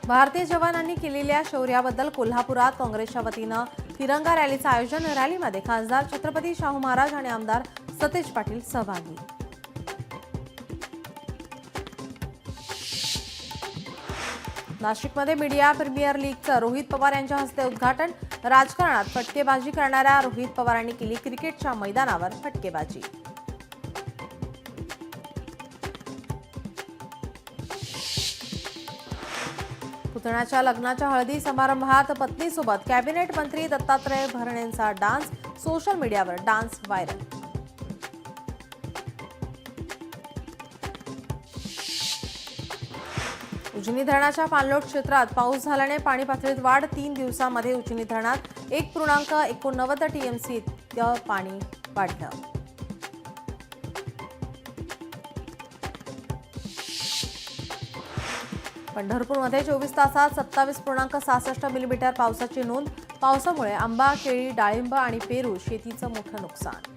भारतीय जवानांनी केलेल्या शौर्याबद्दल कोल्हापुरात काँग्रेसच्या वतीनं तिरंगा रॅलीचं आयोजन। रॅलीमध्ये खासदार छत्रपती शाहू महाराज आणि आमदार सतेज पाटील सहभागी। नाशिकमध्ये मीडिया प्रीमियर लीगचं रोहित पवार यांच्या हस्ते उद्घाटन। राजकारणात फटकेबाजी करणाऱ्या रोहित पवारांनी केली क्रिकेटच्या मैदानावर फटकेबाजी। पुतण्याच्या लग्नाच्या हळदी समारंभात पत्नीसोबत कॅबिनेट मंत्री दत्तात्रय भरणेंचा डान्स। सोशल मीडियावर डान्स व्हायरल। उजनी धरणाच्या पाणलोट क्षेत्रात पाऊस झाल्याने पाणी पातळीत वाढ। 3 दिवसांमध्ये उजनी धरणात 1.89 टीएमसी इतकं पाणी वाढलं। पंढरपूरमध्ये 24 तासात 27.66 मिलीमीटर पावसाची नोंद। पावसामुळे आंबा, केळी, डाळिंब आणि पेरू शेतीचं मोठं नुकसान।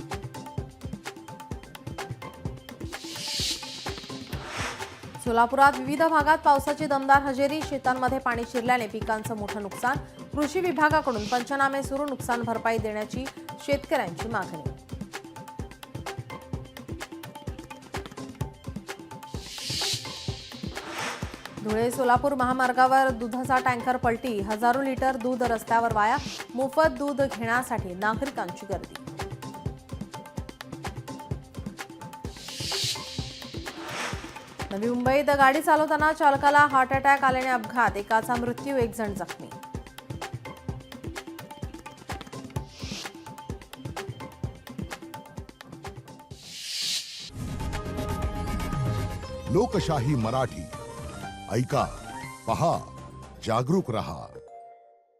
सोलापुरात विविध भागात पावसाची दमदार हजेरी। शेतांमध्ये पाणी शिरल्याने पिकांचं मोठं नुकसान। कृषी विभागाकडून पंचनामे सुरू। नुकसान भरपाई देण्याची शेतकऱ्यांची मागणी। धुळे सोलापूर महामार्गावर दुधाचा टँकर पलटी। हजारो लिटर दूध रस्त्यावर वाया। मोफत दूध घेण्यासाठी नागरिकांची गर्दी। नवी मुंबईत गाडी चालवताना चालकाला हार्ट अटॅक आल्याने अपघात। एकाचा मृत्यू, 1 जण जखमी। लोकशाही मराठी ऐका, पहा, जागरूक रहा।